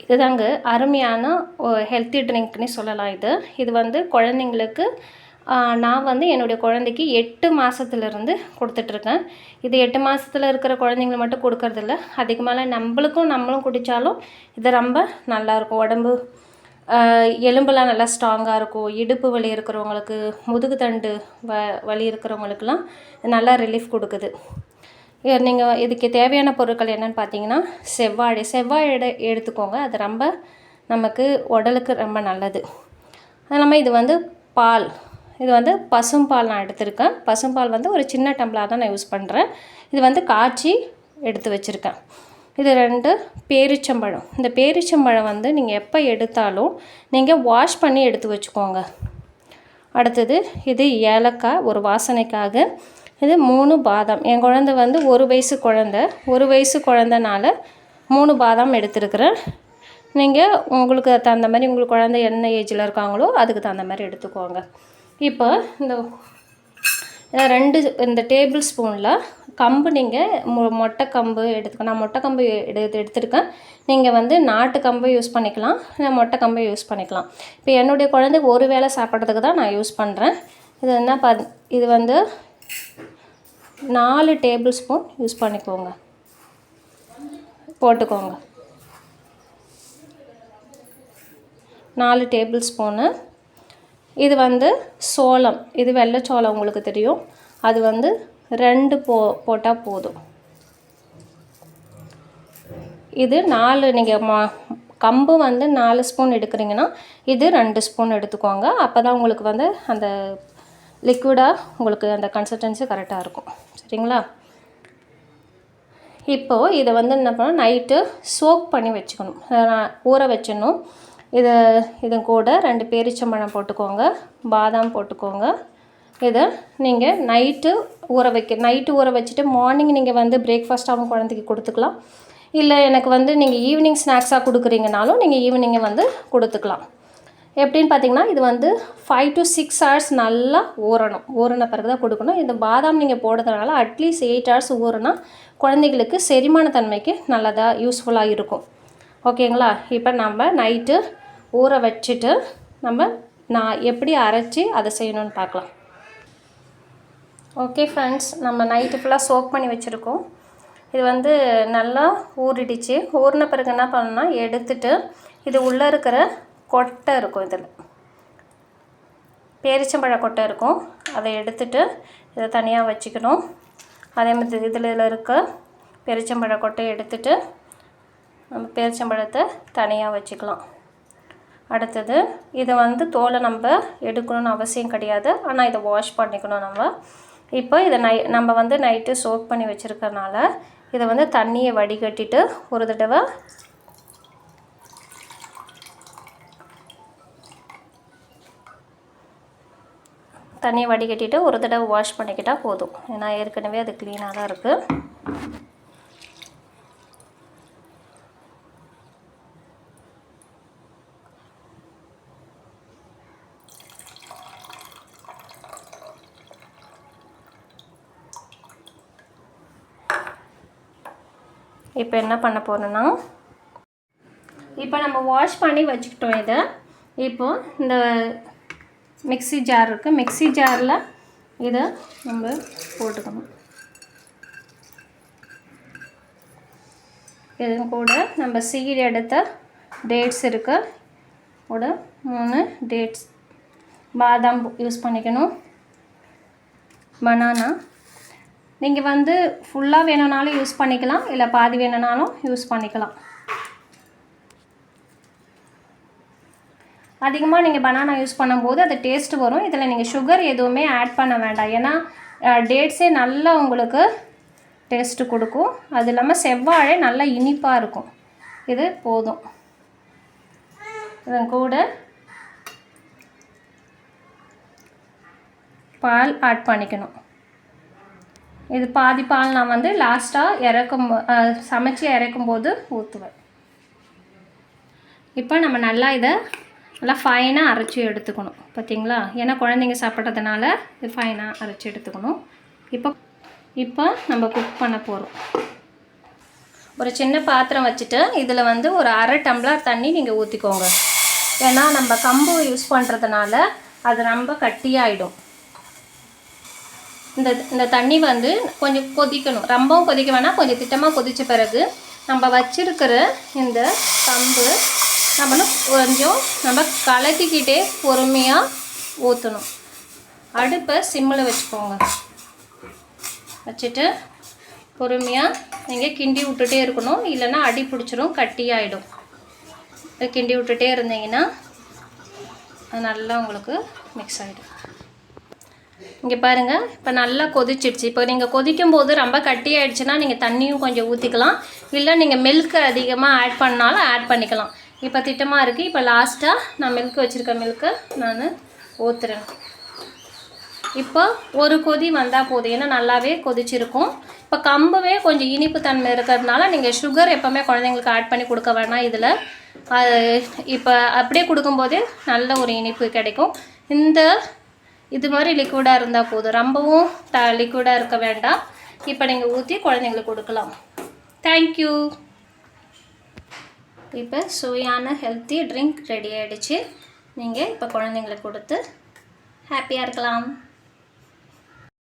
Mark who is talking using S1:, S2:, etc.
S1: இதுதாங்க அருமையான ஹெல்த்தி ட்ரிங்க்னே சொல்லலாம். இது வந்து குழந்தைங்களுக்கு நான் வந்து என்னுடைய குழந்தைக்கு 8 மாதத்துலேருந்து கொடுத்துட்ருக்கேன். இது 8 மாதத்துல இருக்கிற குழந்தைங்கள மட்டும் கொடுக்கறதில்ல, அதுக்கு மேலே நம்மளும் குடித்தாலும் இது ரொம்ப நல்லாயிருக்கும். உடம்பு எலும்பெல்லாம் நல்லா ஸ்ட்ராங்காக இருக்கும். இடுப்பு வலி இருக்கிறவங்களுக்கு, முதுகு தண்டு வலி இருக்கிறவங்களுக்கெல்லாம் நல்லா ரிலீஃப் கொடுக்குது. நீங்கள் இதுக்கு தேவையான பொருட்கள் என்னென்னு பார்த்தீங்கன்னா, செவ்வாழை எடுத்துக்கோங்க. அது ரொம்ப நமக்கு உடலுக்கு ரொம்ப நல்லது. அது இல்லாமல் இது வந்து பால், இது வந்து பசும்பால் நான் எடுத்திருக்கேன். பசும்பால் வந்து ஒரு சின்ன டம்ளர் தான் நான் யூஸ் பண்ணுறேன். இது வந்து காய்ச்சி எடுத்து வச்சுருக்கேன். இது 2 பேரிச்சம்பழம். இந்த பேரிச்சம்பழம் வந்து நீங்கள் எப்போ எடுத்தாலும் நீங்கள் வாஷ் பண்ணி எடுத்து வச்சுக்கோங்க. அடுத்தது இது ஏலக்காய் ஒரு வாசனைக்காக. இது 3 பாதாம். என் குழந்தை வந்து 1 வயசு குழந்தைனால 3 பாதாம் எடுத்துருக்குறேன். நீங்கள் உங்களுக்கு தகுந்த மாதிரி உங்கள் குழந்தை என்ன ஏஜில் இருக்காங்களோ அதுக்கு தகுந்த மாதிரி எடுத்துக்கோங்க. இப்போ இந்த டேபிள் ஸ்பூனில் கம்பு, நீங்கள் மொட்டை கம்பு எடுத்துக்கணும். நான் மொட்டை கம்பு எடுத்துருக்கேன். நீங்கள் வந்து நாட்டு கம்பு யூஸ் பண்ணிக்கலாம், இல்லை மொட்டை கம்பு யூஸ் பண்ணிக்கலாம். இப்போ என்னுடைய குழந்தை ஒரு வேளை சாப்பிட்றதுக்கு தான் நான் யூஸ் பண்ணுறேன். இது வந்து 4 டேபிள் ஸ்பூன் யூஸ் போட்டுக்கோங்க. 4 டேபிள் ஸ்பூனு. இது வந்து சோளம், இது வெள்ளை சோளம் உங்களுக்கு தெரியும். அது வந்து 2 போட்டால் போதும். இது 4, நீங்கள் கம்பு வந்து 4 ஸ்பூன் எடுக்கிறீங்கன்னா இது 2 ஸ்பூன் எடுத்துக்கோங்க. அப்போ தான் உங்களுக்கு வந்து அந்த லிக்விடாக உங்களுக்கு அந்த கன்சிஸ்டன்சி கரெக்டாக இருக்கும். சரிங்களா? இப்போது இதை வந்து என்ன பண்ணணும், நைட்டு சோக் பண்ணி வச்சுக்கணும், ஊற வச்சிடணும். இது கூட 2 பேரிச்சம்பழம் போட்டுக்கோங்க, பாதாம் போட்டுக்கோங்க. இதை நீங்கள் நைட்டு ஊற வச்சுட்டு மார்னிங் நீங்கள் வந்து பிரேக்ஃபாஸ்ட்டாகவும் குழந்தைக்கு கொடுத்துக்கலாம். இல்லை எனக்கு வந்து நீங்கள் ஈவினிங் ஸ்நாக்ஸாக கொடுக்குறீங்கனாலும் நீங்கள் ஈவினிங்கை வந்து கொடுத்துக்கலாம். எப்படின்னு பார்த்தீங்கன்னா, இது வந்து 5 to 6 hours நல்லா ஊறின பிறகு தான் கொடுக்கணும். இந்த பாதாம் நீங்கள் போடுறதுனால அட்லீஸ்ட் 8 hours ஊறினா குழந்தைங்களுக்கு செரிமான தன்மைக்கு நல்லதாக யூஸ்ஃபுல்லாக இருக்கும். ஓகேங்களா? இப்போ நம்ம நைட்டு ஊற வச்சுட்டு நான் எப்படி அரைச்சி அதை செய்யணும்னு பார்க்கலாம். ஓகே ஃப்ரெண்ட்ஸ், நம்ம நைட்டு ஃபுல்லாக சோக் பண்ணி வச்சுருக்கோம். இது வந்து நல்லா ஊறிடுச்சு. ஊறின பிறகு என்ன பண்ணணும்னா, எடுத்துட்டு இது உள்ளே இருக்கிற கொட்டை இருக்கும், இதில் பேரிச்சம்பழ கொட்டை இருக்கும், அதை எடுத்துட்டு இதை தனியாக வச்சுக்கணும். அதே மாதிரி இதில் இருக்க பேரிச்சம்பழ கொட்டையை எடுத்துட்டு நம்ம பேரிச்சம்பழத்தை தனியாக வச்சுக்கலாம். அடுத்தது இதை வந்து தோலை நம்ம எடுக்கணும்னு அவசியம் கிடையாது, ஆனால் இதை வாஷ் பண்ணிக்கணும் நம்ம. இப்போ இதை நம்ம வந்து நைட்டு சோக் பண்ணி வச்சுருக்கறனால இதை வந்து தண்ணியை வடிகட்டிட்டு ஒரு தடவை வாஷ் பண்ணிக்கிட்டால் போதும். ஏன்னா ஏற்கனவே அது க்ளீனாக தான் இருக்குது. இப்போ என்ன பண்ண போகிறோன்னா, இப்போ நம்ம வாஷ் பண்ணி வச்சுக்கிட்டோம். இதை இப்போது இந்த மிக்ஸி ஜார் இருக்குது, மிக்ஸி ஜாரில் இதை நம்ம போட்டுக்கணும். இது கூட நம்ம சீடு எடுத்த டேட்ஸ் இருக்கு, கூட 3 டேட்ஸ், பாதாம் யூஸ் பண்ணிக்கணும், பனானா. நீங்கள் வந்து ஃபுல்லாக வேணும்னாலும் யூஸ் பண்ணிக்கலாம், இல்லை பாதி வேணும்னாலும் யூஸ் பண்ணிக்கலாம். அதிகமாக நீங்கள் பனானா யூஸ் பண்ணும்போது அது டேஸ்ட்டு வரும். இதில் நீங்கள் சுகர் எதுவுமே ஆட் பண்ண வேண்டாம், ஏன்னா டேட்ஸே நல்லா உங்களுக்கு டேஸ்ட்டு கொடுக்கும். அது இல்லாமல் செவ்வாழை நல்லா இனிப்பாக இருக்கும். இது போதும். இதன் கூட பால் ஆட் பண்ணிக்கணும். இது பாதி பால் நான் வந்து லாஸ்ட்டாக சமைச்சி இறக்கும்போது ஊற்றுவேன். இப்போ நம்ம நல்லா இதை நல்லா ஃபைனாக அரைச்சி எடுத்துக்கணும். பார்த்திங்களா? ஏன்னா குழந்தைங்க சாப்பிட்றதுனால இது ஃபைனாக அரைச்சி எடுத்துக்கணும். இப்போ நம்ம குக் பண்ண போகிறோம். ஒரு சின்ன பாத்திரம் வச்சுட்டு இதில் வந்து ஒரு அரை டம்ளர் தண்ணி நீங்கள் ஊற்றிக்கோங்க. ஏன்னா நம்ம கம்பு யூஸ் பண்ணுறதுனால அது ரொம்ப கட்டியாயிடும். இந்த தண்ணி வந்து கொஞ்சம் கொதிக்கணும், ரொம்பவும் கொதிக்க வேணாம், கொஞ்சம் திட்டமாக கொதித்த பிறகு நம்ம வச்சிருக்கிற இந்த கம்பு கொஞ்சம் நம்ம கலக்கிக்கிட்டே பொறுமையாக ஊற்றணும். அடுப்பை சிம்மில் வச்சுக்கோங்க. வச்சுட்டு பொறுமையாக நீங்கள் கிண்டி விட்டுட்டே இருக்கணும், இல்லைன்னா அடி பிடிச்சிரும், கட்டியாயிடும். கிண்டி விட்டுட்டே இருந்தீங்கன்னா நல்லா உங்களுக்கு மிக்ஸ் ஆகிடும். இங்கே பாருங்கள், இப்போ நல்லா கொதிச்சிடுச்சு. இப்போ நீங்கள் கொதிக்கும் போது ரொம்ப கட்டி ஆகிடுச்சுன்னா நீங்கள் தண்ணியும் கொஞ்சம் ஊற்றிக்கலாம், இல்லை நீங்கள் மில்க்கு அதிகமாக ஆட் பண்ணாலும் ஆட் பண்ணிக்கலாம். இப்போ திட்டமாக இருக்குது. இப்போ லாஸ்ட்டாக நான் வச்சுருக்க மில்க்கை நான் ஊற்றுறேன். இப்போ ஒரு கொதி வந்தால் போதும், ஏன்னா நல்லாவே கொதிச்சிருக்கும். இப்போ கம்பவே கொஞ்சம் இனிப்பு தன்மை இருக்கிறதுனால நீங்கள் சுகர் எப்போவுமே குழந்தைங்களுக்கு ஆட் பண்ணி கொடுக்க வேணாம் இதில். இப்போ அப்படியே கொடுக்கும்போதே நல்ல ஒரு இனிப்பு கிடைக்கும். இது மாதிரி லிக்விடாக இருந்தால் போதும், ரொம்பவும் லிக்விடாக இருக்க வேண்டாம். இப்போ நீங்கள் ஊற்றி குழந்தைங்களுக்கு கொடுக்கலாம். தேங்க்யூ. இப்போ சுவையான ஹெல்த்தி ட்ரிங்க் ரெடி ஆகிடுச்சு. நீங்கள் இப்போ குழந்தைங்களுக்கு கொடுத்து ஹாப்பியாக இருக்கலாம்.